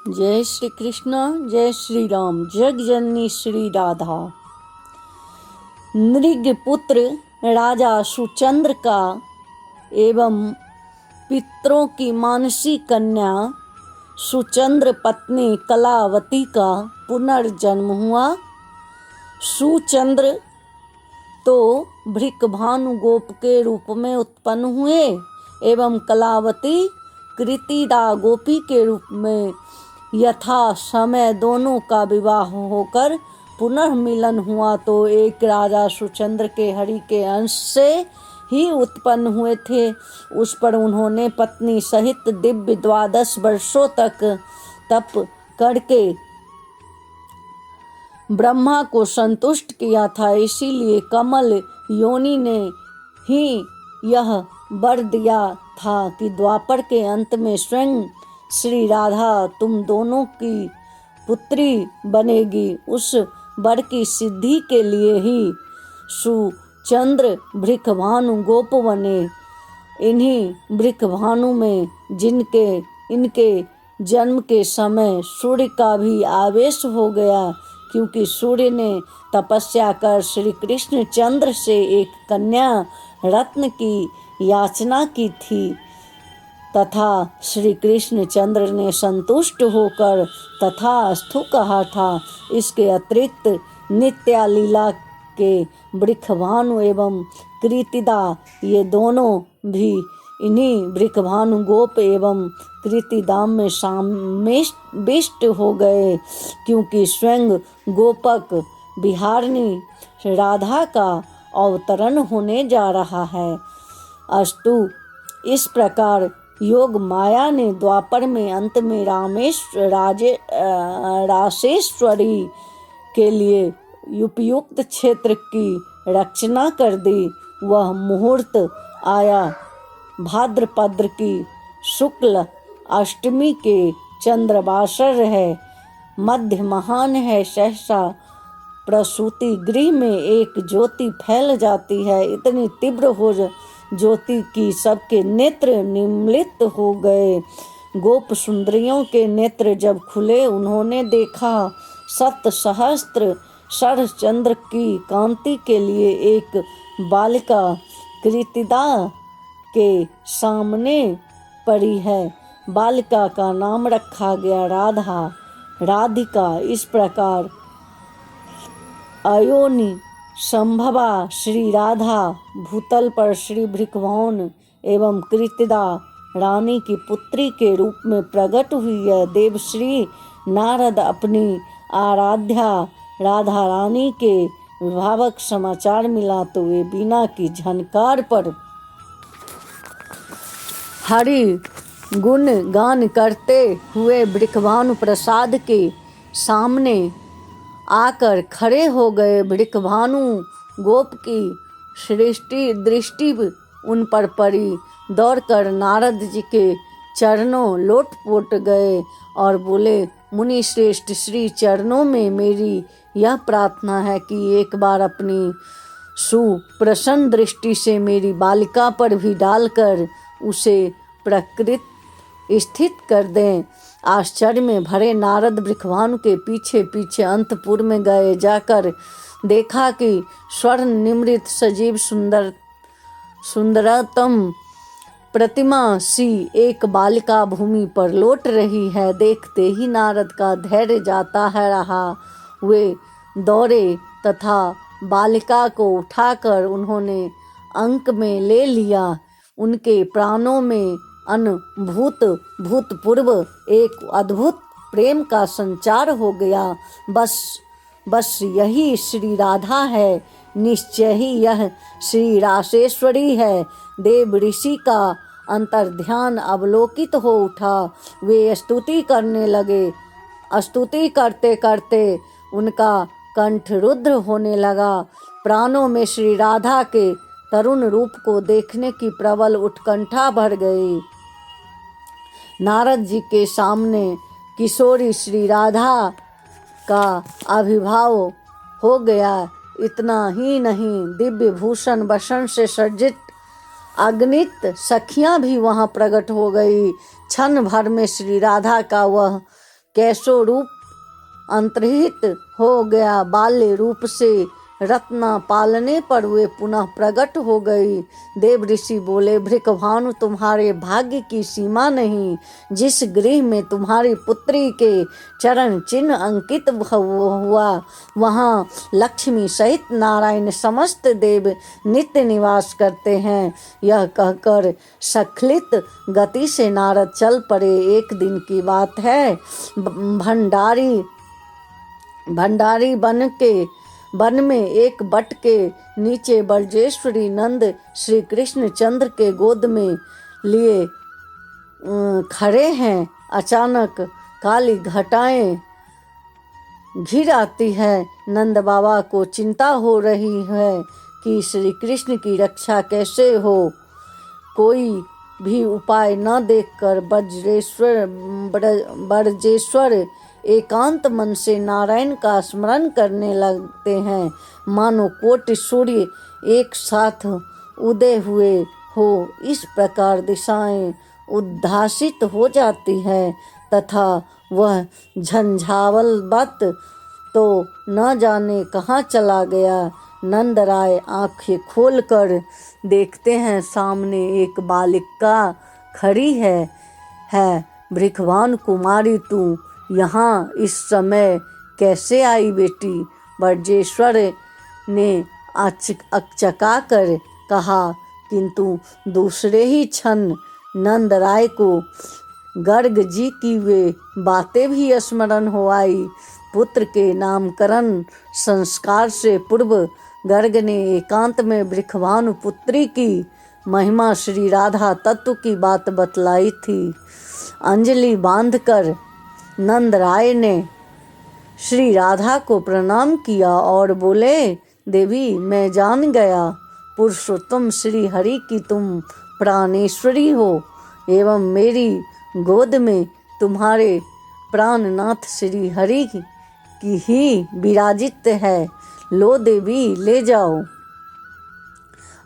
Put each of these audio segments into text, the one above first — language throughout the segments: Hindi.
जय श्री कृष्ण, जय श्री राम। जग जननी श्री राधा। नृगपुत्र राजा सुचंद्र का एवं पितरों की मानसी कन्या सुचंद्र पत्नी कलावती का पुनर्जन्म हुआ। सुचंद्र तो भृकभानु गोप के रूप में उत्पन्न हुए एवं कलावती कृतिदा गोपी के रूप में यथा समय दोनों का विवाह होकर पुनर्मिलन हुआ। तो एक राजा सुचंद्र के हरि के अंश से ही उत्पन्न हुए थे। उस पर उन्होंने पत्नी सहित दिव्य 12 वर्षों तक तप करके ब्रह्मा को संतुष्ट किया था। इसीलिए कमल योनि ने ही यह वर दिया था कि द्वापर के अंत में स्वयं श्री राधा तुम दोनों की पुत्री बनेगी। उस वर की सिद्धि के लिए ही सुचंद्र भृकभानु गोप बने। इन्हीं भृकभानु में इनके जन्म के समय सूर्य का भी आवेश हो गया, क्योंकि सूर्य ने तपस्या कर श्री कृष्ण चंद्र से एक कन्या रत्न की याचना की थी तथा श्री कृष्ण चंद्र ने संतुष्ट होकर तथास्तु कहा था। इसके अतिरिक्त नित्या लीला के वृषभानु एवं कृतिदा ये दोनों भी इन्हीं वृषभानु गोप एवं कृतिदाम में समाविष्ट हो गए, क्योंकि स्वयं गोपक विहारिणी राधा का अवतरण होने जा रहा है। अस्तु इस प्रकार योग माया ने द्वापर में अंत में रासेश्वरी के लिए उपयुक्त क्षेत्र की रचना कर दी। वह मुहूर्त आया भाद्रपद की शुक्ल अष्टमी के चंद्रवासर है। मध्य महान है। सहसा प्रसूति गृह में एक ज्योति फैल जाती है। इतनी तीव्र हो ज्योति की सबके नेत्र निम्लित हो गए। गोप सुंदरियों के नेत्र जब खुले, उन्होंने देखा 7 सहस्त्र शरचंद्र की कांति के लिए एक बालिका कृतिदा के सामने पड़ी है। बालिका का नाम रखा गया राधिका। इस प्रकार अयोनि संभवा श्री राधा भूतल पर श्री भृकभानु एवं कृतिदा रानी की पुत्री के रूप में प्रकट हुई है। देवश्री नारद अपनी आराध्या राधा रानी के विभावक समाचार मिला तो वे बीना की झनकार पर हरि गुण गान करते हुए वृषभानु प्रसाद के सामने आकर खड़े हो गए। वृषभानु गोप की दृष्टि उन पर पड़ी। दौड़कर नारद जी के चरणों लोटपोट गए और बोले, मुनि श्रेष्ठ, श्री चरणों में मेरी यह प्रार्थना है कि एक बार अपनी सुप्रसन्न दृष्टि से मेरी बालिका पर भी डालकर उसे प्रकृत स्थित कर दें। आश्चर्य में भरे नारद वृषभानु के पीछे पीछे अंतपुर में गए। जाकर देखा कि स्वर्ण निमृत सजीव सुंदरतम प्रतिमा सी एक बालिका भूमि पर लौट रही है। देखते ही नारद का धैर्य जाता है रहा। वे दौड़े तथा बालिका को उठाकर उन्होंने अंक में ले लिया। उनके प्राणों में भूतपूर्व एक अद्भुत प्रेम का संचार हो गया। बस यही श्री राधा है। निश्चय ही यह श्री रासेश्वरी है। देव ऋषि का अंतर्ध्यान अवलोकित हो उठा। वे स्तुति करने लगे। स्तुति करते करते उनका कंठ रुद्र होने लगा। प्राणों में श्री राधा के तरुण रूप को देखने की प्रबल उत्कंठा भर गई। नारद जी के सामने किशोरी श्री राधा का आविर्भाव हो गया। इतना ही नहीं, दिव्य भूषण वसन से सज्जित अगणित सखियां भी वहां प्रकट हो गई। क्षण भर में श्री राधा का वह कैसो रूप अंतर्हित हो गया। बाल्य रूप से रत्ना पालने पर वे पुनः प्रकट हो गई। देव ऋषि बोले, भृकभानु, तुम्हारे भाग्य की सीमा नहीं। जिस गृह में तुम्हारी पुत्री के चरण चिन्ह अंकित हुआ वहाँ लक्ष्मी सहित नारायण समस्त देव नित्य निवास करते हैं। यह कहकर सखलित गति से नारद चल पड़े। एक दिन की बात है, भंडारी वन में एक बट के नीचे ब्रजेश्वरी नंद श्री कृष्ण चंद्र के गोद में लिए खड़े हैं। अचानक काली घटाएं घिर आती है। नंद बाबा को चिंता हो रही है कि श्री कृष्ण की रक्षा कैसे हो। कोई भी उपाय न देखकर ब्रजेश्वर एकांत मन से नारायण का स्मरण करने लगते हैं। मानो कोटि सूर्य एक साथ उदय हुए हो। इस प्रकार दिशाएं उद्भासित हो जाती है तथा वह झंझावात तो न जाने कहाँ चला गया। नंद राय आंखें खोलकर देखते हैं, सामने एक बालिका खड़ी है। भृकभानु कुमारी, तू यहाँ इस समय कैसे आई बेटी? ब्रजेश्वर ने अचका कर कहा, किंतु दूसरे ही क्षण नंद राय को गर्ग जी की वे बातें भी स्मरण हो आई। पुत्र के नामकरण संस्कार से पूर्व गर्ग ने एकांत में भृकभानु पुत्री की महिमा श्री राधा तत्व की बात बतलाई थी। अंजलि बांधकर नंद राय ने श्री राधा को प्रणाम किया और बोले, देवी, मैं जान गया पुरुषोत्तम श्री हरि की तुम प्राणेश्वरी हो एवं मेरी गोद में तुम्हारे प्राणनाथ श्री हरि की ही विराजित है। लो देवी, ले जाओ,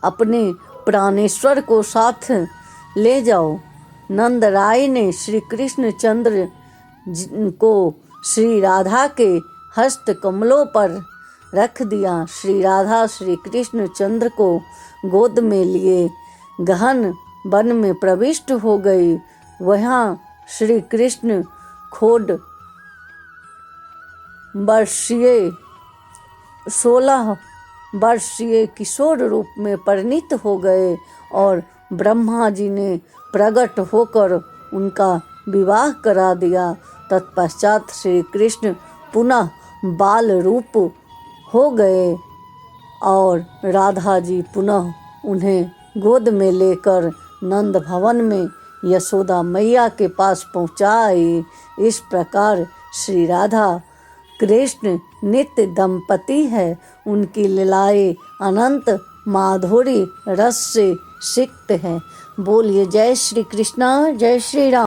अपने प्राणेश्वर को साथ ले जाओ। नंद राय ने श्री कृष्ण चंद्र को श्री राधा के हस्त कमलों पर रख दिया। श्री राधा श्री कृष्ण चंद्र को गोद में लिए गहन वन में प्रविष्ट हो गई। वहाँ श्री कृष्ण खोड वर्षीय 16 वर्षीय किशोर रूप में परिणित हो गए और ब्रह्मा जी ने प्रकट होकर उनका विवाह करा दिया। तत्पश्चात श्री कृष्ण पुनः बाल रूप हो गए और राधा जी पुनः उन्हें गोद में लेकर नंद भवन में यशोदा मैया के पास पहुँचाई। इस प्रकार श्री राधा कृष्ण नित्य दंपति है। उनकी लीलाएं अनंत माधुरी रस से सिक्त हैं। बोलिए जय श्री कृष्णा, जय श्री राम।